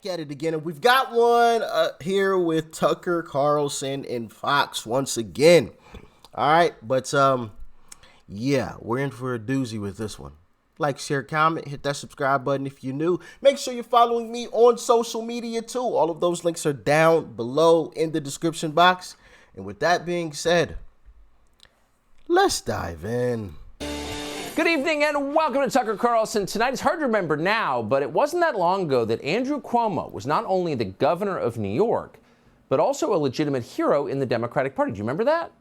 back at it again, and we've got one here with Tucker Carlson and Fox once again. All right, but yeah, we're in for a doozy with this one. Like, share, comment, hit that subscribe button if you're new. Make sure you're following me on social media too. All of those links are down below in the description box. And with that being said, let's dive in. Good evening and welcome to Tucker Carlson Tonight. It's hard to remember now, but it wasn't that long ago that Andrew Cuomo was not only the governor of New York, but also a legitimate hero in the Democratic Party. Do you remember that?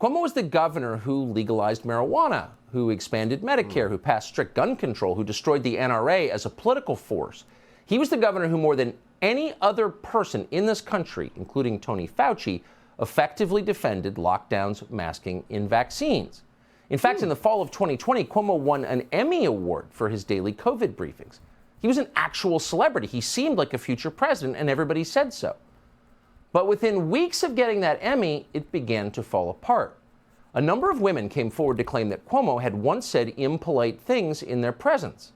Cuomo was the governor who legalized marijuana, who expanded Medicare, who passed strict gun control, who destroyed the NRA as a political force. He was the governor who, more than any other person in this country, including Tony Fauci, effectively defended lockdowns, masking, and vaccines. In fact, in the fall of 2020, Cuomo won an Emmy Award for his daily COVID briefings. He was an actual celebrity. He seemed like a future president, and everybody said so. But within weeks of getting that Emmy, it began to fall apart. A number of women came forward to claim that Cuomo had once said impolite things in their presence.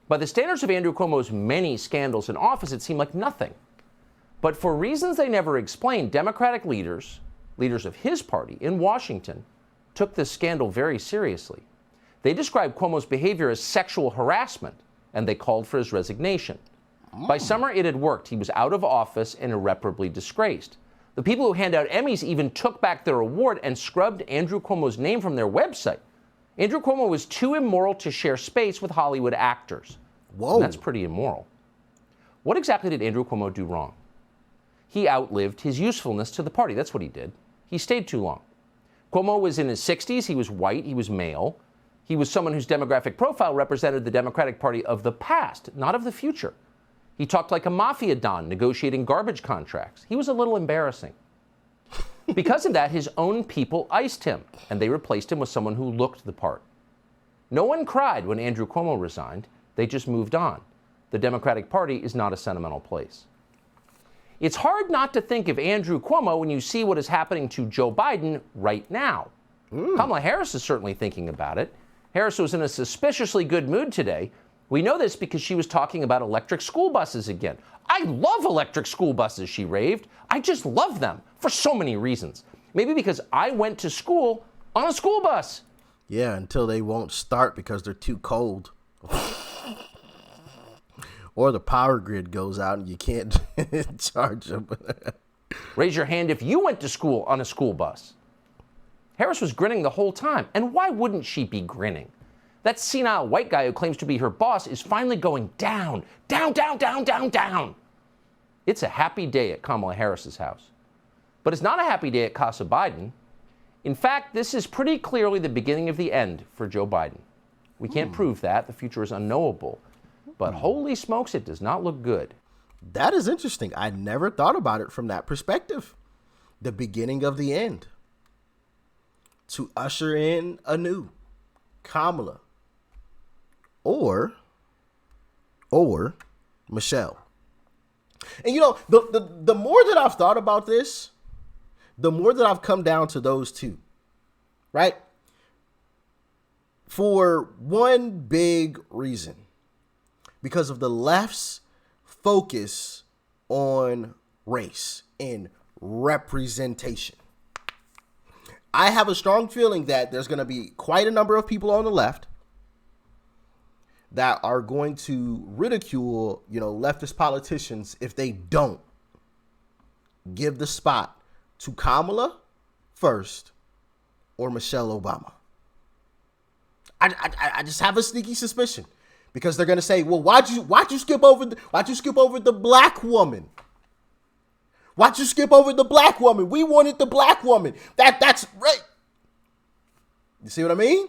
By the standards of Andrew Cuomo's many scandals in office, it seemed like nothing. But for reasons they never explained, Democratic leaders of his party in Washington, took this scandal very seriously. They described Cuomo's behavior as sexual harassment, and they called for his resignation. By summer, it had worked. He was out of office and irreparably disgraced. The people who hand out Emmys even took back their award and scrubbed Andrew Cuomo's name from their website. Andrew Cuomo was too immoral to share space with Hollywood actors. Whoa. And that's pretty immoral. What exactly did Andrew Cuomo do wrong? He outlived his usefulness to the party. That's what he did. He stayed too long. Cuomo was in his 60s. He was white. He was male. He was someone whose demographic profile represented the Democratic Party of the past, not of the future. He talked like a mafia don negotiating garbage contracts. He was a little embarrassing. Because of that, his own people iced him, and they replaced him with someone who looked the part. No one cried when Andrew Cuomo resigned. They just moved on. The Democratic Party is not a sentimental place. It's hard not to think of Andrew Cuomo when you see what is happening to Joe Biden right now. Kamala Harris is certainly thinking about it. Harris was in a suspiciously good mood today. We know this because she was talking about electric school buses again. I love electric school buses, she raved. I just love them for so many reasons. Maybe because I went to school on a school bus. Yeah, until they won't start because they're too cold. Or the power grid goes out and you can't charge them. Raise your hand if you went to school on a school bus. Harris was grinning the whole time. And why wouldn't she be grinning? That senile white guy who claims to be her boss is finally going down, down, down, down, down, down. It's a happy day at Kamala Harris's house. But it's not a happy day at Casa Biden. In fact, this is pretty clearly the beginning of the end for Joe Biden. We can't prove that. The future is unknowable. But holy smokes, it does not look good. That is interesting. I never thought about it from that perspective. The beginning of the end. To usher in a new Kamala. Or Michelle. And you know, the more that I've thought about this, the more that I've come down to those two. Right? For one big reason. Because of the left's focus on race and representation. I have a strong feeling that there's going to be quite a number of people on the left that are going to ridicule, leftist politicians if they don't give the spot to Kamala first or Michelle Obama. I just have a sneaky suspicion. Because they're gonna say, well, why'd you skip over the black woman? Why'd you skip over the black woman? We wanted the black woman. That's right. You see what I mean?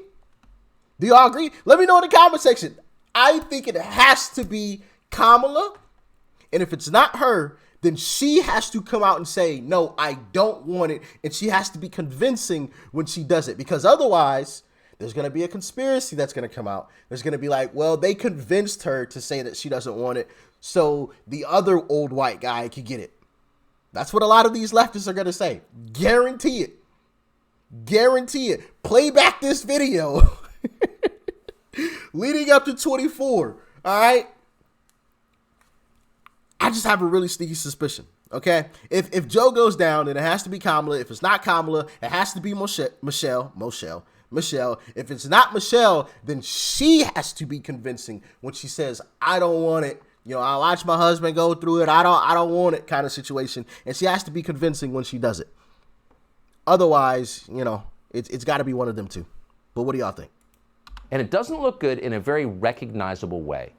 Do y'all agree? Let me know in the comment section. I think it has to be Kamala. And if it's not her, then she has to come out and say, no, I don't want it. And she has to be convincing when she does it. Because otherwise, there's going to be a conspiracy that's going to come out. There's going to be like, well, they convinced her to say that she doesn't want it, so the other old white guy could get it. That's what a lot of these leftists are going to say. Guarantee it. Guarantee it. Play back this video leading up to 24. All right. just have a really sneaky suspicion. Okay, if Joe goes down, then it has to be Kamala. If it's not Kamala, it has to be Michelle. If it's not Michelle, then she has to be convincing when she says, "I don't want it." You know, I watched my husband go through it. I don't want it kind of situation, and she has to be convincing when she does it. Otherwise, you know, it's got to be one of them two. But what do y'all think? And it doesn't look good in a very recognizable way.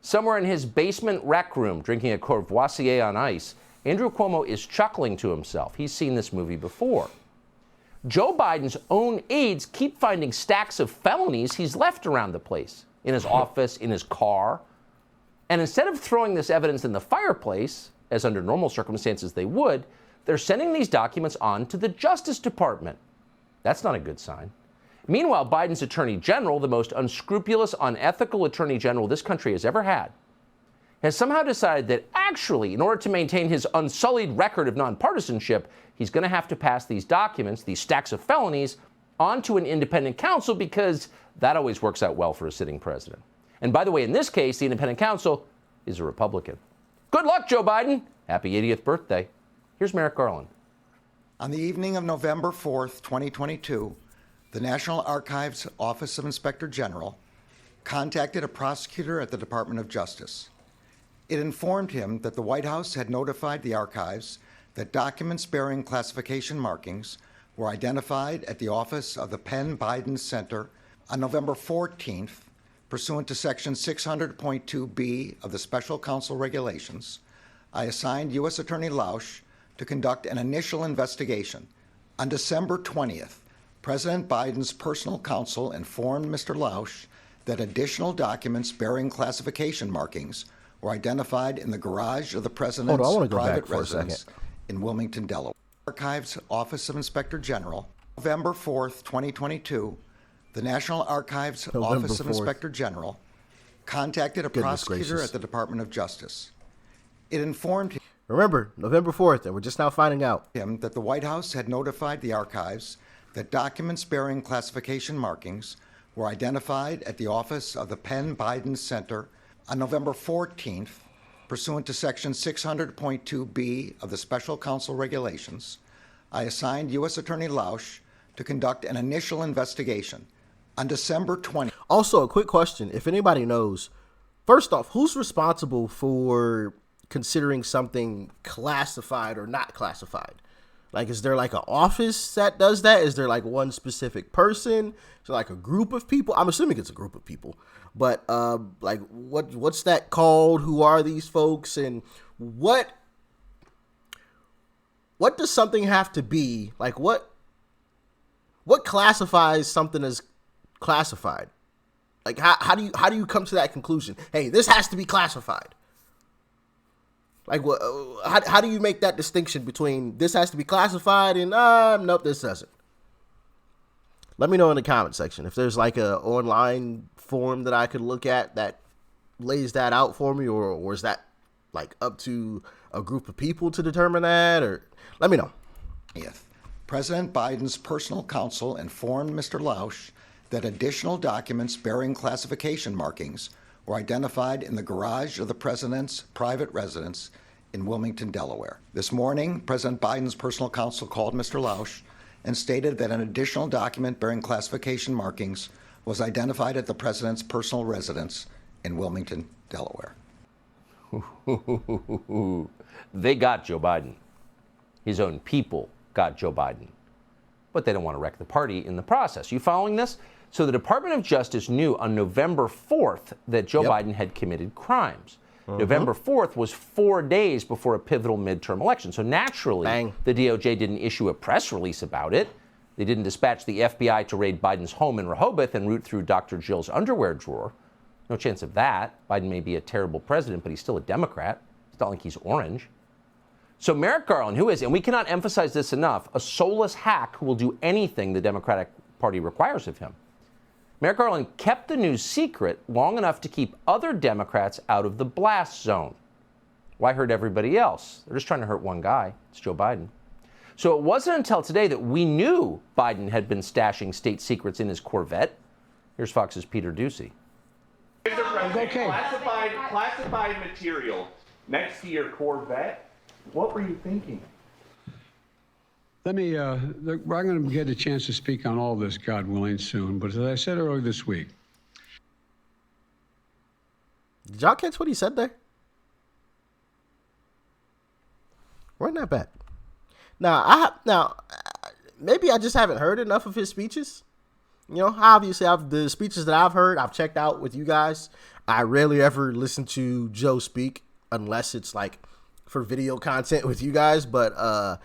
Somewhere in his basement rec room, drinking a Courvoisier on ice, Andrew Cuomo is chuckling to himself. He's seen this movie before. Joe Biden's own aides keep finding stacks of felonies he's left around the place, in his office, in his car. And instead of throwing this evidence in the fireplace, as under normal circumstances they would, they're sending these documents on to the Justice Department. That's not a good sign. Meanwhile, Biden's Attorney General, the most unscrupulous, unethical Attorney General this country has ever had, has somehow decided that actually, in order to maintain his unsullied record of nonpartisanship, he's going to have to pass these documents, these stacks of felonies, onto an independent counsel because that always works out well for a sitting president. And by the way, in this case, the independent counsel is a Republican. Good luck, Joe Biden. Happy 80th birthday. Here's Merrick Garland. On the evening of November 4th, 2022, the National Archives Office of Inspector General contacted a prosecutor at the Department of Justice. It informed him that the White House had notified the archives that documents bearing classification markings were identified at the office of the Penn Biden Center on November 14th, pursuant to Section 600.2b of the Special Counsel Regulations. I assigned U.S. Attorney Lausch to conduct an initial investigation. On December 20th, President Biden's personal counsel informed Mr. Lausch that additional documents bearing classification markings were identified in the garage of the president's private residence in Wilmington, Delaware. Archives Office of Inspector General, November 4th, 2022, the National Archives Office of Inspector General contacted a prosecutor at the Department of Justice. It informed him. Remember, November 4th, and we're just now finding out him that the White House had notified the archives that documents bearing classification markings were identified at the office of the Penn Biden Center on November 14th, pursuant to Section 600.2b of the Special Counsel Regulations. I assigned U.S. Attorney Lausch to conduct an initial investigation. On December 20th. Also, a quick question. If anybody knows, first off, who's responsible for considering something classified or not classified? Like, is there like an office that does that? Is there like one specific person? Is there like a group of people? I'm assuming it's a group of people. But like, what's that called? Who are these folks? And what does something have to be? Like, what classifies something as classified? Like, how do you come to that conclusion? Hey, this has to be classified. Like, how do you make that distinction between this has to be classified and nope, this doesn't? Let me know in the comment section if there's like a online form that I could look at that lays that out for me, or is that like up to a group of people to determine that? Or let me know. President Biden's personal counsel informed Mr. Lausch that additional documents bearing classification markings were identified in the garage of the president's private residence in Wilmington, Delaware. This morning, President Biden's personal counsel called Mr. Lausch and stated that an additional document bearing classification markings was identified at the president's personal residence in Wilmington, Delaware. They got Joe Biden. His own people got Joe Biden. But they don't want to wreck the party in the process. You following this? So the Department of Justice knew on November 4th that Joe Biden had committed crimes. November 4th was 4 days before a pivotal midterm election. So naturally, the DOJ didn't issue a press release about it. They didn't dispatch the FBI to raid Biden's home in Rehoboth and root through Dr. Jill's underwear drawer. No chance of that. Biden may be a terrible president, but he's still a Democrat. It's not like he's orange. So Merrick Garland, who is, and we cannot emphasize this enough, a soulless hack who will do anything the Democratic Party requires of him. Merrick Garland kept the news secret long enough to keep other Democrats out of the blast zone. Why hurt everybody else? They're just trying to hurt one guy. It's Joe Biden. So it wasn't until today that we knew Biden had been stashing state secrets in his Corvette. Here's Fox's Peter Doocy. Mr. President, classified material next to your Corvette. What were you thinking? Let me, I'm going to get a chance to speak on all this, God willing, soon. But as I said earlier this week. Did y'all catch what he said there? Run that back. Now, maybe I just haven't heard enough of his speeches. You know, obviously, the speeches that I've heard, I've checked out with you guys. I rarely ever listen to Joe speak unless it's like for video content with you guys. But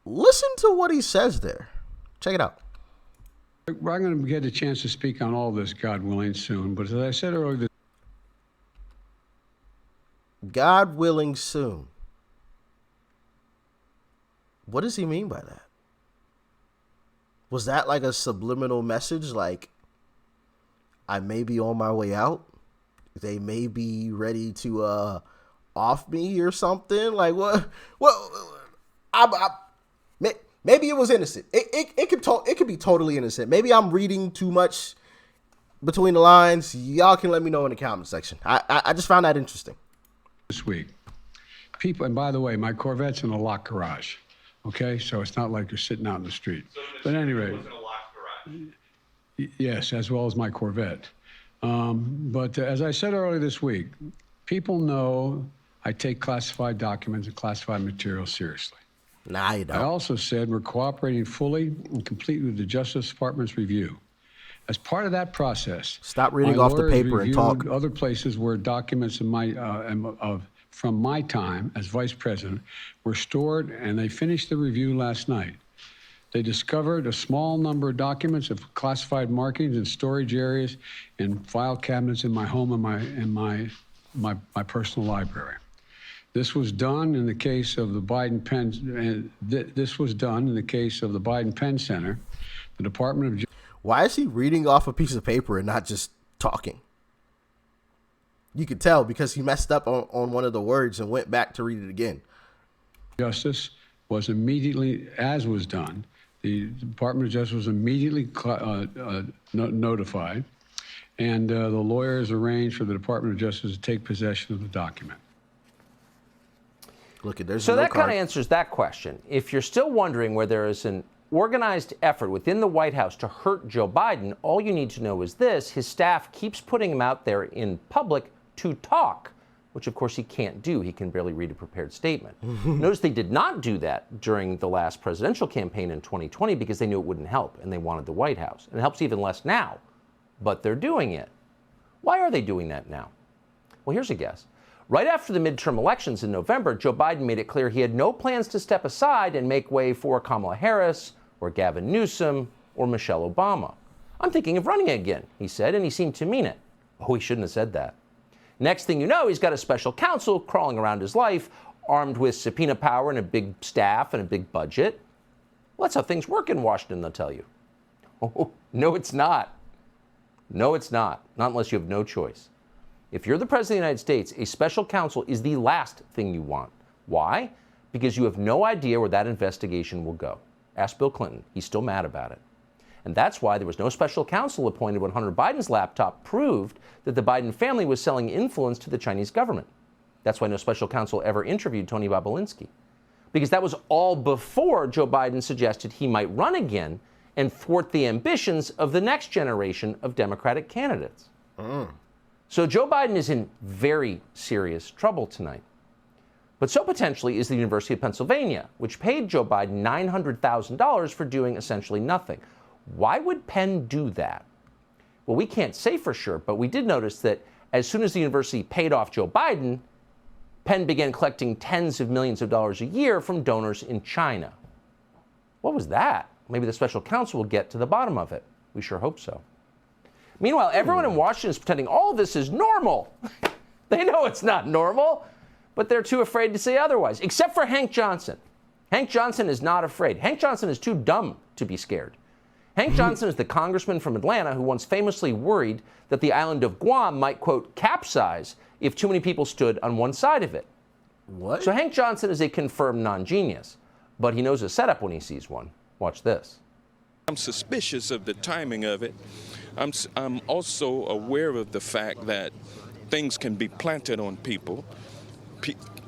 listen to what he says there. Check it out. I'm going to get a chance to speak on all this, God willing, soon. But as I said earlier, God willing, soon. What does he mean by that? Was that like a subliminal message? Like, I may be on my way out. They may be ready to off me or something. Like, what? Maybe it was innocent. It could be totally innocent. Maybe I'm reading too much between the lines. Y'all can let me know in the comment section. I just found that interesting. This week, people, and by the way, my Corvette's in a locked garage. Okay, so it's not like you're sitting out in the street. But anyway, yes, as well as my Corvette. But as I said earlier this week, people know I take classified documents and classified material seriously. Nah, you don't. I also said we're cooperating fully and completely with the Justice Department's review. As part of that process, stop reading off the paper and talk. Other places where documents from my time as vice president were stored, and they finished the review last night. They discovered a small number of documents of classified markings in storage areas and file cabinets in my home and my personal library. This was done in the case of the Biden Penn. This was done in the case of the Biden Penn Center. The Department of Why is he reading off a piece of paper and not just talking? You could tell because he messed up on one of the words and went back to read it again. Justice was immediately, as was done, the Department of Justice was immediately notified, and the lawyers arranged for the Department of Justice to take possession of the document. Look, there's so no that card. kind of answers that question. If you're still wondering where there is an organized effort within the White House to hurt Joe Biden, all you need to know is this: his staff keeps putting him out there in public to talk, which of course he can't do. He can barely read a prepared statement. Notice they did not do that during the last presidential campaign in 2020 because they knew it wouldn't help and they wanted the White House. And it helps even less now, but they're doing it. Why are they doing that now? Well, here's a guess. Right after the midterm elections in November, Joe Biden made it clear he had no plans to step aside and make way for Kamala Harris or Gavin Newsom or Michelle Obama. I'm thinking of running again, he said, and he seemed to mean it. Oh, he shouldn't have said that. Next thing you know, he's got a special counsel crawling around his life, armed with subpoena power and a big staff and a big budget. Well, that's how things work in Washington, they'll tell you. Oh, no, it's not. No, it's not. Not unless you have no choice. If you're the President of the United States, a special counsel is the last thing you want. Why? Because you have no idea where that investigation will go. Ask Bill Clinton. He's still mad about it. And that's why there was no special counsel appointed when Hunter Biden's laptop proved that the Biden family was selling influence to the Chinese government. That's why no special counsel ever interviewed Tony Bobulinski. Because that was all before Joe Biden suggested he might run again and thwart the ambitions of the next generation of Democratic candidates. So Joe Biden is in very serious trouble tonight. But so potentially is the University of Pennsylvania, which paid Joe Biden $900,000 for doing essentially nothing. Why would Penn do that? Well, we can't say for sure, but we did notice that as soon as the university paid off Joe Biden, Penn began collecting tens of millions of dollars a year from donors in China. What was that? Maybe the special counsel will get to the bottom of it. We sure hope so. Meanwhile, everyone in Washington is pretending all of this is normal. They know it's not normal, but they're too afraid to say otherwise, except for Hank Johnson. Hank Johnson is not afraid. Hank Johnson is too dumb to be scared. Hank Johnson is the congressman from Atlanta who once famously worried that the island of Guam might, quote, capsize if too many people stood on one side of it. What? So Hank Johnson is a confirmed non-genius, but he knows a setup when he sees one. Watch this. I'm suspicious of the timing of it. I'm also aware of the fact that things can be planted on people.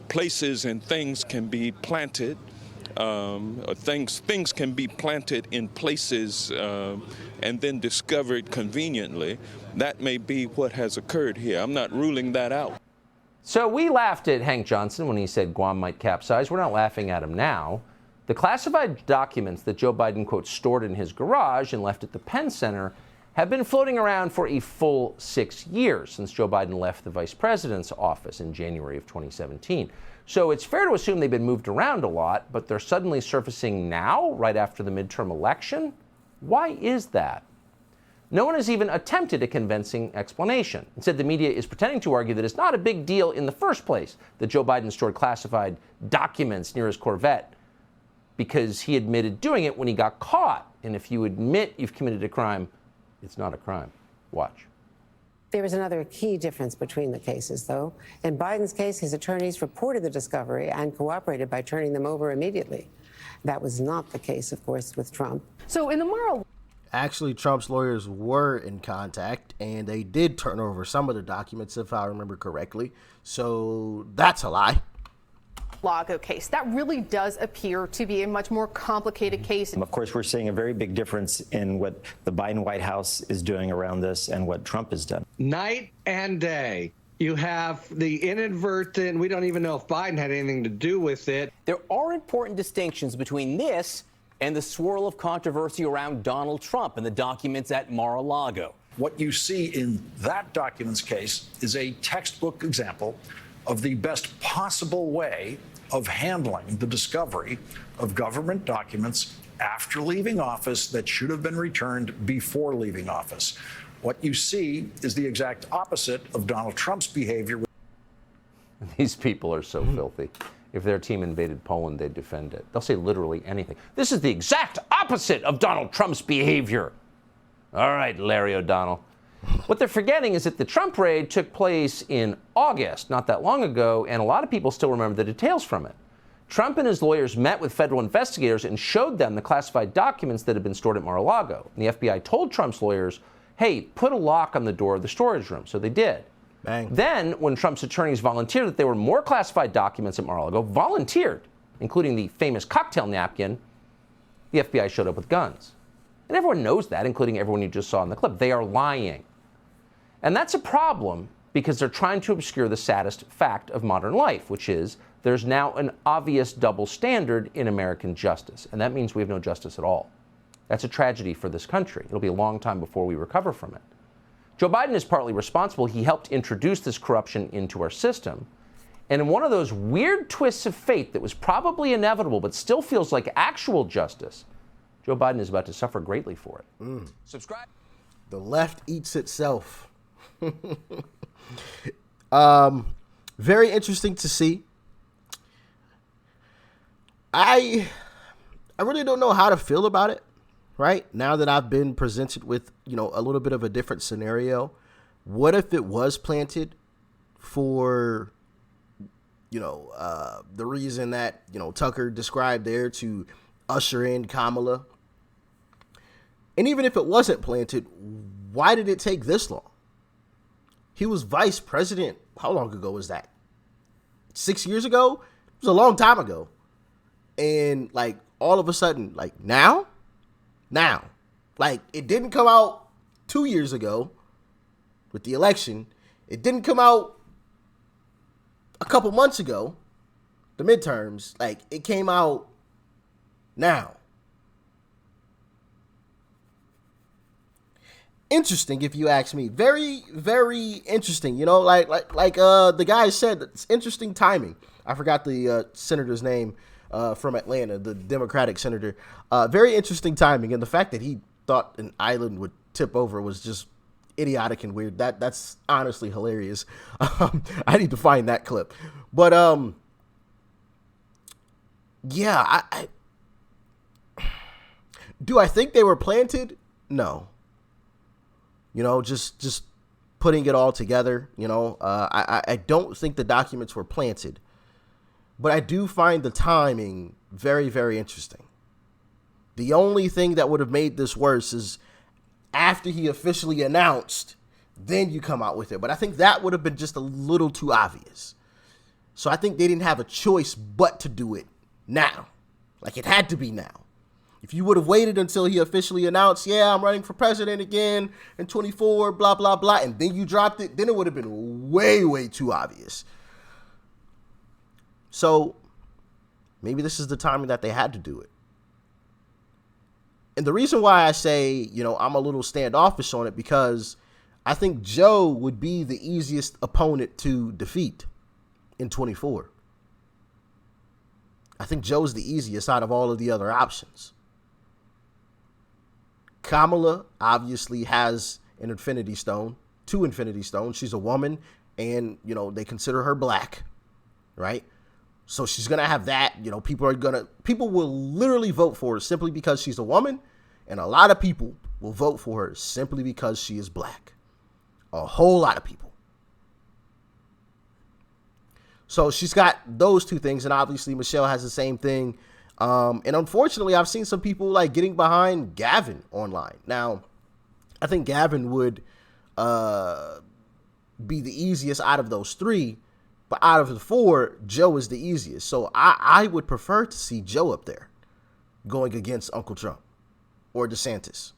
Places and things can be planted. Things can be planted in places and then discovered conveniently. That may be what has occurred here. I'm not ruling that out. So we laughed at Hank Johnson when he said Guam might capsize. We're not laughing at him now. The classified documents that Joe Biden, quote, stored in his garage and left at the Penn Center have been floating around for a full 6 years since Joe Biden left the vice president's office in January of 2017. So it's fair to assume they've been moved around a lot, but they're suddenly surfacing now, right after the midterm election? Why is that? No one has even attempted a convincing explanation. Instead, the media is pretending to argue that it's not a big deal in the first place that Joe Biden stored classified documents near his Corvette because he admitted doing it when he got caught. And if you admit you've committed a crime, it's not a crime. Watch. There is another key difference between the cases, though. In Biden's case, his attorneys reported the discovery and cooperated by turning them over immediately. That was not the case, of course, with Trump. So in the Mar-a-Lago, Actually, Trump's lawyers were in contact, and they did turn over some of the documents, if I remember correctly. So that's a lie. case, that really does appear to be a much more complicated case. Of course, we're seeing a very big difference in what the Biden White House is doing around this and what Trump has done. Night and day. You have the inadvertent, we don't even know if Biden had anything to do with it. There are important distinctions between this and the swirl of controversy around Donald Trump and the documents at Mar-a-Lago. What you see in that documents case is a textbook example of the best possible way of handling the discovery of government documents after leaving office that should have been returned before leaving office. What you see is the exact opposite of Donald Trump's behavior. These people are so filthy. If their team invaded Poland, they'd defend it. They'll say literally anything. This is the exact opposite of Donald Trump's behavior. All right, Larry O'Donnell. What they're forgetting is that the Trump raid took place in August, not that long ago, and a lot of people still remember the details from it. Trump and his lawyers met with federal investigators and showed them the classified documents that had been stored at Mar-a-Lago. And the FBI told Trump's lawyers, hey, put a lock on the door of the storage room. So they did. Bang. Then, when Trump's attorneys volunteered that there were more classified documents at Mar-a-Lago, volunteered, including the famous cocktail napkin, the FBI showed up with guns. And everyone knows that, including everyone you just saw in the clip. They are lying. And that's a problem because they're trying to obscure the saddest fact of modern life, which is there's now an obvious double standard in American justice. And that means we have no justice at all. That's a tragedy for this country. It'll be a long time before we recover from it. Joe Biden is partly responsible. He helped introduce this corruption into our system. And in one of those weird twists of fate that was probably inevitable but still feels like actual justice, Joe Biden is about to suffer greatly for it. Subscribe. The left eats itself. Very interesting to see. I really don't know how to feel about it. Right now that I've been presented with, a little bit of a different scenario. What if it was planted for, the reason that, Tucker described there to usher in Kamala? And even if it wasn't planted, why did it take this long? He was vice president. How long ago was that? 6 years ago? It was a long time ago. And all of a sudden, now, it didn't come out 2 years ago with the election. It didn't come out a couple months ago, the midterms. It came out now. Interesting, if you ask me. Very, very interesting. The guy said, it's interesting timing. I forgot the senator's name. From Atlanta, the Democratic senator. Very interesting timing. And the fact that he thought an island would tip over was just idiotic and weird. That's honestly hilarious. I need to find that clip. But, yeah, do I think they were planted? No. Just putting it all together, I don't think the documents were planted. But I do find the timing very, very interesting. The only thing that would have made this worse is after he officially announced then you come out with it. But I think that would have been just a little too obvious. So I think they didn't have a choice but to do it now. Like, it had to be now. If you would have waited until he officially announced, yeah, I'm running for president again in 24, blah, blah, blah, and then you dropped it, then it would have been way, way too obvious. So maybe this is the timing that they had to do it. And the reason why I say, you know, I'm a little standoffish on it, because I think Joe would be the easiest opponent to defeat in 24. I think Joe's the easiest out of all of the other options. Kamala obviously has an Infinity Stone, 2 Infinity Stones. She's a woman, and, you know, they consider her black, right? So she's going to have that. You know, people will literally vote for her simply because she's a woman, and a lot of people will vote for her simply because she is black. A whole lot of people. So she's got those 2 things, and obviously Michelle has the same thing. And unfortunately, I've seen some people like getting behind Gavin online. Now, I think Gavin would be the easiest out of those 3, but out of the 4, Joe is the easiest. So I would prefer to see Joe up there going against Uncle Trump or DeSantis.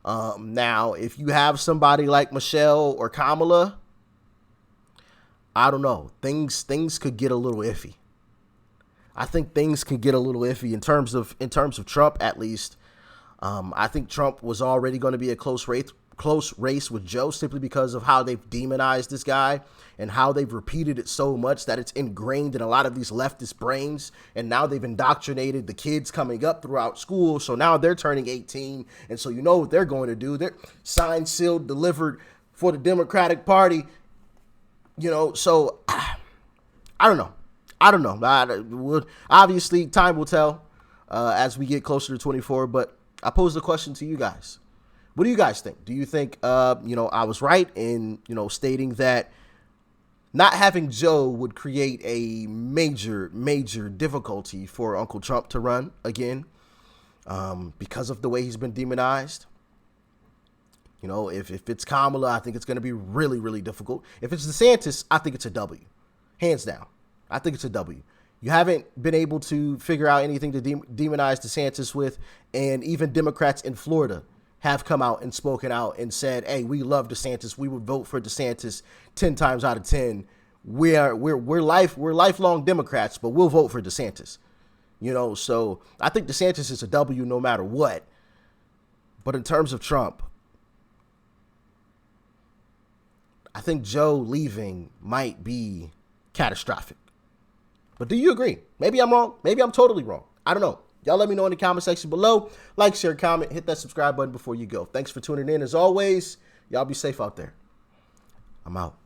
Now, if you have somebody like Michelle or Kamala, I don't know. Things could get a little iffy. I think things could get a little iffy in terms of Trump, at least. I think Trump was already going to be a close race with Joe, simply because of how they've demonized this guy and how they've repeated it so much that it's ingrained in a lot of these leftist brains. And now they've indoctrinated the kids coming up throughout school. So now they're turning 18. And so you know what they're going to do. They're signed, sealed, delivered for the Democratic Party. You know, so I don't know. Obviously, time will tell as we get closer to 24. But I pose the question to you guys. What do you guys think? Do you think, you know, I was right in, you know, stating that not having Joe would create a major, major difficulty for Uncle Trump to run again because of the way he's been demonized? You know, if it's Kamala, I think it's going to be really, really difficult. If it's DeSantis, I think it's a W. Hands down. I think it's a W. You haven't been able to figure out anything to demonize DeSantis with, and even Democrats in Florida have come out and spoken out and said, hey, we love DeSantis. We would vote for DeSantis 10 times out of 10. We're lifelong Democrats, but we'll vote for DeSantis. You know, so I think DeSantis is a W no matter what. But in terms of Trump, I think Joe leaving might be catastrophic. But do you agree? Maybe I'm wrong. Maybe I'm totally wrong. I don't know. Y'all let me know in the comment section below. Like, share, comment, hit that subscribe button before you go. Thanks for tuning in. As always, y'all be safe out there. I'm out.